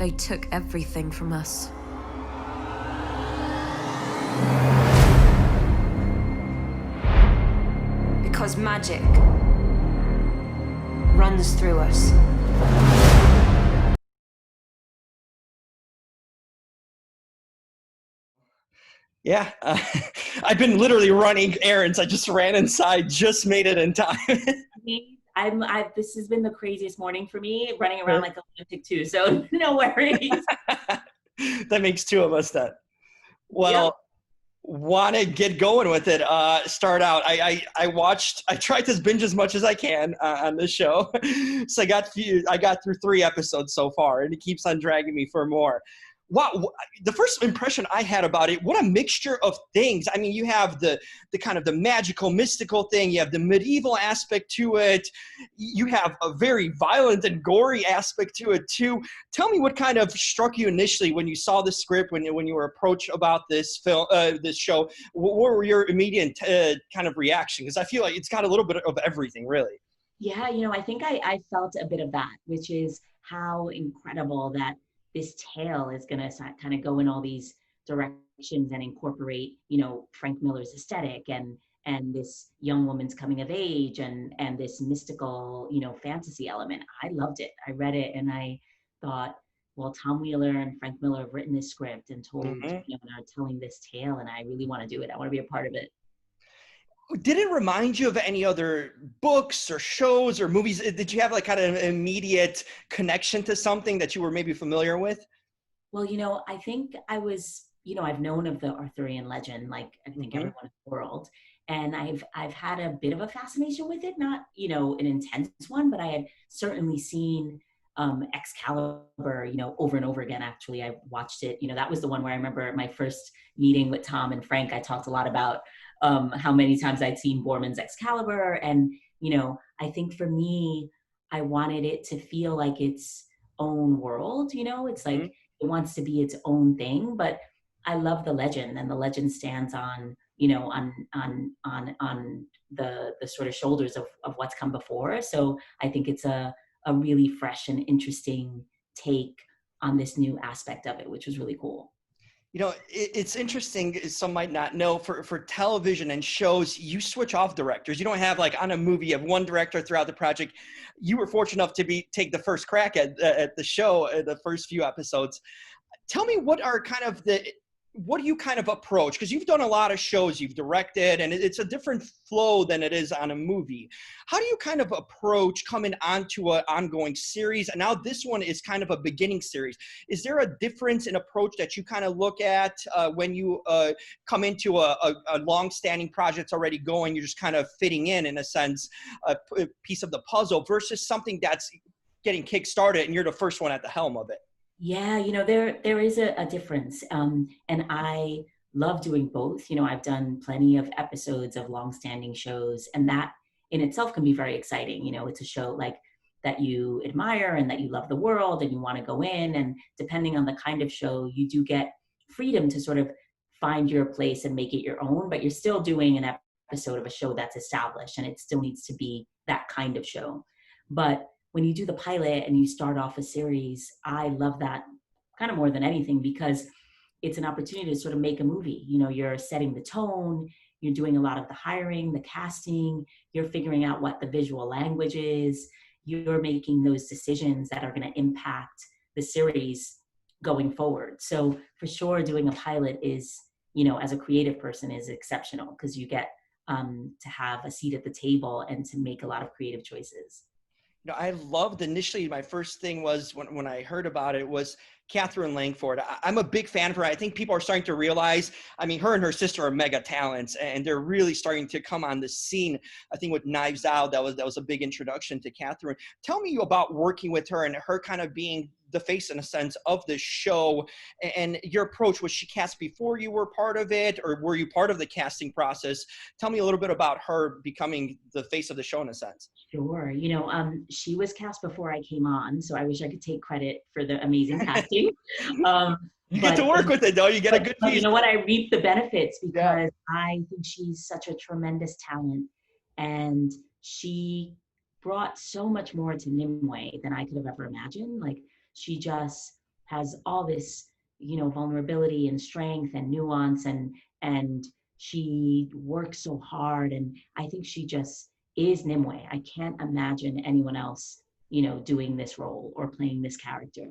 They took everything from us. Because magic runs through us. Yeah, I've been literally running errands. I just ran inside, just made it in time. This has been the craziest morning for me, running around like a lunatic too. So no worries. That makes two of us then. Well, Yep. want to get going with it. Start out. I tried to binge as much as I can on this show. So I got through 3 episodes so far, and it keeps on dragging me for more. Wow, the first impression I had about it, what a mixture of things. I mean, you have the kind of the magical, mystical thing. You have the medieval aspect to it. You have a very violent and gory aspect to it too. Tell me what kind of struck you initially when you saw the script, when you were approached about this film, this show. What were your immediate kind of reaction? Because I feel like it's got a little bit of everything, really. Yeah, I think I felt a bit of that, which is how incredible that this tale is going to kind of go in all these directions and incorporate, Frank Miller's aesthetic and this young woman's coming of age and this mystical, fantasy element. I loved it. I read it and I thought, well, Tom Wheeler and Frank Miller have written this script and Mm-hmm. they're telling this tale, and I really want to do it. I want to be a part of it. Did it remind you of any other books or shows or movies? Did you have like kind of an immediate connection to something that you were maybe familiar with? Well, I think I was, I've known of the Arthurian legend, like I think Mm-hmm. everyone in the world. And I've had a bit of a fascination with it, not, an intense one, but I had certainly seen Excalibur, over and over again. Actually, I watched it. That was the one where I remember my first meeting with Tom and Frank. I talked a lot about how many times I'd seen Borman's Excalibur. And, I think for me, I wanted it to feel like its own world. It's like, it wants to be its own thing, but I love the legend, and the legend stands on, on the sort of shoulders of what's come before. So I think it's a really fresh and interesting take on this new aspect of it, which was really cool. It's interesting. Some might not know, for television and shows, you switch off directors. You don't have like on a movie, you have one director throughout the project. You were fortunate enough to take the first crack at the show, the first few episodes. Tell me what do you kind of approach? Because you've done a lot of shows, you've directed, and it's a different flow than it is on a movie. How do you kind of approach coming onto an ongoing series? And now this one is kind of a beginning series. Is there a difference in approach that you kind of look at when you come into a long-standing project already going, you're just kind of fitting in a sense, a piece of the puzzle versus something that's getting kick-started and you're the first one at the helm of it? Yeah, there is a difference. And I love doing both. I've done plenty of episodes of long-standing shows, and that in itself can be very exciting. It's a show like that you admire and that you love the world and you want to go in. And depending on the kind of show, you do get freedom to sort of find your place and make it your own, but you're still doing an episode of a show that's established, and it still needs to be that kind of show. But when you do the pilot and you start off a series, I love that kind of more than anything, because it's an opportunity to sort of make a movie. You're setting the tone, you're doing a lot of the hiring, the casting, you're figuring out what the visual language is, you're making those decisions that are going to impact the series going forward. So for sure, doing a pilot is, as a creative person, is exceptional, because you get to have a seat at the table and to make a lot of creative choices. I loved initially, my first thing was when I heard about it was Katherine Langford. I'm a big fan of her. I think people are starting to realize, I mean, her and her sister are mega talents, and they're really starting to come on the scene. I think with Knives Out, that was a big introduction to Katherine. Tell me about working with her and her kind of being the face, in a sense, of the show, and your approach. Was she cast before you were part of it, or were you part of the casting process? Tell me a little bit about her becoming the face of the show, in a sense. Sure. She was cast before I came on, so I wish I could take credit for the amazing casting. You get to But work with it, though. You get a good but you piece. know what? I reap the benefits Yeah. because I think she's such a tremendous talent, and she brought so much more to Nimue than I could have ever imagined. Like, she just has all this, vulnerability and strength and nuance, and she works so hard. And I think she just is Nimue. I can't imagine anyone else, doing this role or playing this character.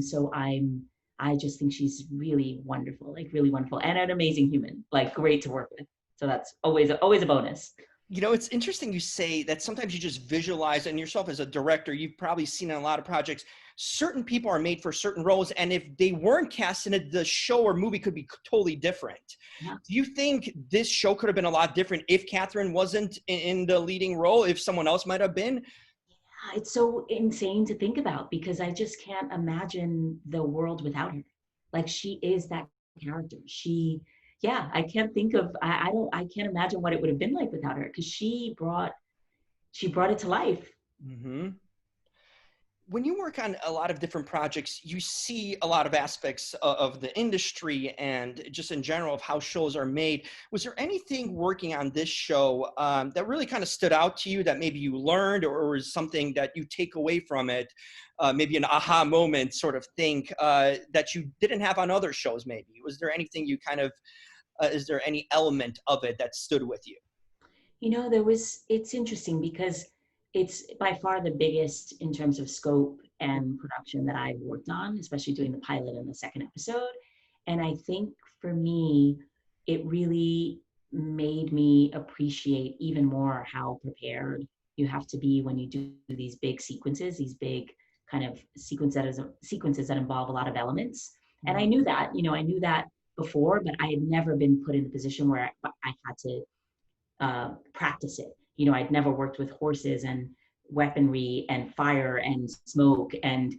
So I just think she's really wonderful, like really wonderful, and an amazing human, like great to work with. So that's always a bonus. It's interesting you say that sometimes you just visualize, and yourself as a director, you've probably seen in a lot of projects, certain people are made for certain roles, and if they weren't cast in it, the show or movie could be totally different. Yeah. Do you think this show could have been a lot different if Katherine wasn't in the leading role, if someone else might have been? It's so insane to think about because I just can't imagine the world without her. Like she is that character. Yeah, I can't think of, I can't imagine what it would have been like without her because she brought it to life. Mm-hmm. When you work on a lot of different projects, you see a lot of aspects of the industry and just in general of how shows are made. Was there anything working on this show that really kind of stood out to you that maybe you learned or was something that you take away from it, maybe an aha moment sort of thing that you didn't have on other shows maybe? Was there anything you kind of, is there any element of it that stood with you? It's interesting because it's by far the biggest in terms of scope and production that I've worked on, especially doing the pilot and the second episode. And I think for me, it really made me appreciate even more how prepared you have to be when you do these big sequences, these big kind of sequences that involve a lot of elements. And I knew that, I knew that before, but I had never been put in a position where I had to practice it. I'd never worked with horses and weaponry and fire and smoke and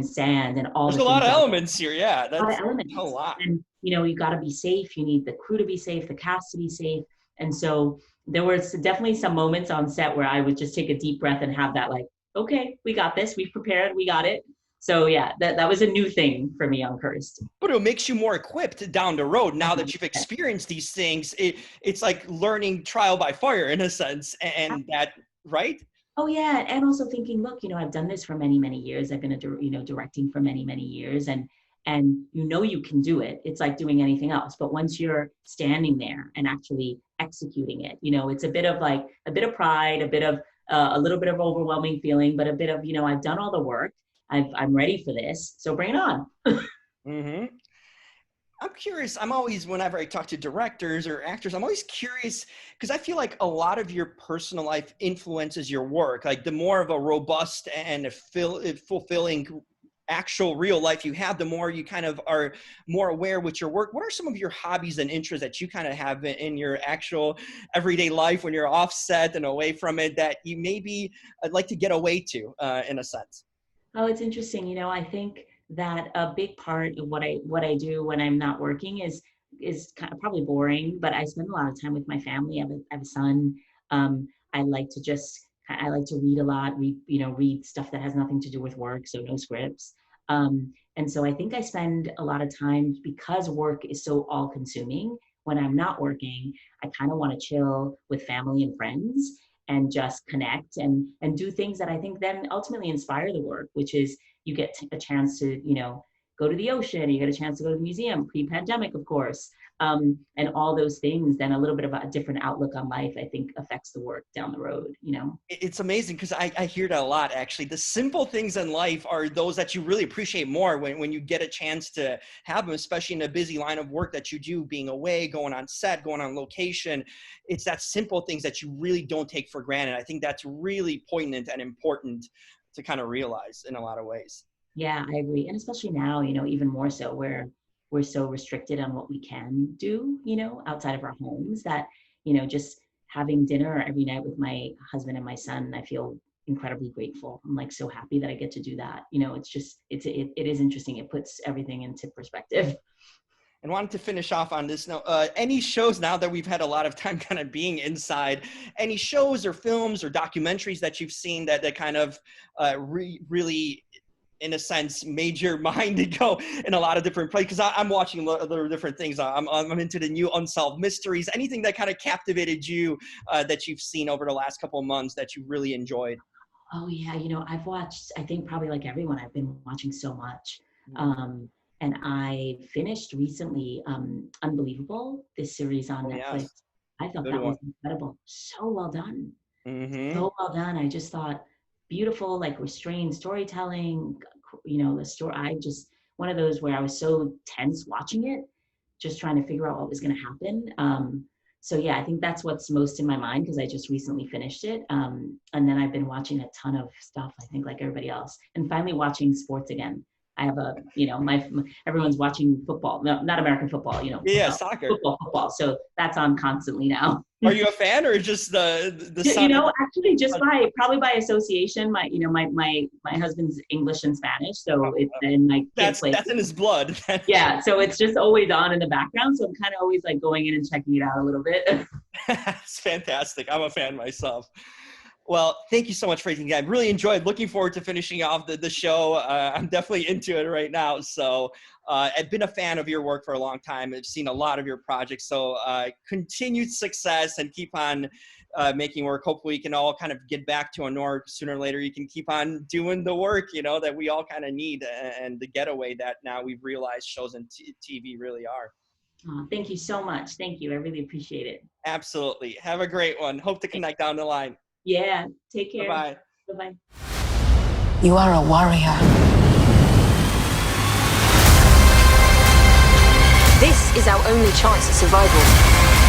sand and all There's the a lot things of that elements here. Yeah, a lot that's of elements. a lot. And you got to be safe. You need the crew to be safe, the cast to be safe. And so there was definitely some moments on set where I would just take a deep breath and have that like, okay, we got this. We've prepared. We got it. So yeah, that was a new thing for me on Cursed. But it makes you more equipped down the road. Now that you've experienced these things, it's like learning trial by fire in a sense. And that, right? Oh yeah, and also thinking, look, I've done this for many, many years. I've been directing for many, many years, and you can do it. It's like doing anything else. But once you're standing there and actually executing it, it's a bit of pride, a little bit of overwhelming feeling, but a bit of, I've done all the work. I'm ready for this, so bring it on. Mm-hmm. I'm curious. I'm always, whenever I talk to directors or actors, I'm always curious because I feel like a lot of your personal life influences your work. Like the more of a robust and fulfilling actual real life you have, the more you kind of are more aware with your work. What are some of your hobbies and interests that you kind of have in your actual everyday life when you're offset and away from it that you maybe like to get away to in a sense? Oh, it's interesting. I think that a big part of what I do when I'm not working is kind of probably boring, but I spend a lot of time with my family. I have a son. I like to read a lot, read stuff that has nothing to do with work, so no scripts. And so I think I spend a lot of time because work is so all consuming. When I'm not working, I kind of want to chill with family and friends and just connect and do things that I think then ultimately inspire the work, which is you get a chance to, go to the ocean, you get a chance to go to the museum, pre-pandemic, of course, and all those things. Then a little bit of a different outlook on life, I think, affects the work down the road. It's amazing because I hear that a lot, actually. The simple things in life are those that you really appreciate more when you get a chance to have them, especially in a busy line of work that you do, being away, going on set, going on location. It's that simple things that you really don't take for granted. I think that's really poignant and important to kind of realize in a lot of ways. Yeah, I agree. And especially now, even more so where we're so restricted on what we can do, outside of our homes that, just having dinner every night with my husband and my son, I feel incredibly grateful. I'm like so happy that I get to do that. It is interesting. It puts everything into perspective. And wanted to finish off on this note, any shows now that we've had a lot of time kind of being inside, any shows or films or documentaries that you've seen that kind of really, in a sense, made your mind to go in a lot of different places? Because I'm watching other different things. I'm into the new unsolved mysteries. Anything that kind of captivated you that you've seen over the last couple of months that you really enjoyed? Oh yeah, I've watched, I think probably like everyone, I've been watching so much. And I finished recently Unbelievable, this series on Oh, Netflix. yes. I thought Good that one. was incredible. So well done. Mm-hmm. So well done. I just thought beautiful, like restrained storytelling. The story. One of those where I was so tense watching it, just trying to figure out what was going to happen. So yeah, I think that's what's most in my mind because I just recently finished it. And then I've been watching a ton of stuff, I think, like everybody else, and finally watching sports again. I have everyone's watching football, no, not American football, Yeah, soccer. football. So that's on constantly now. Are you a fan or just the son? Actually, just probably by association. My husband's English and Spanish, so it's then my kid plays. That's in his blood. Yeah, so it's just always on in the background. So I'm kind of always like going in and checking it out a little bit. It's fantastic. I'm a fan myself. Well, thank you so much for taking the time. Really enjoyed. Looking forward to finishing off the show. I'm definitely into it right now. So I've been a fan of your work for a long time. I've seen a lot of your projects. So continued success and keep on making work. Hopefully we can all kind of get back to a norm sooner or later. You can keep on doing the work, that we all kind of need and the getaway that now we've realized shows and TV really are. Oh, thank you so much. Thank you. I really appreciate it. Absolutely. Have a great one. Hope to connect down the line. Yeah. Take care. Bye-bye. Bye-bye. You are a warrior. This is our only chance at survival.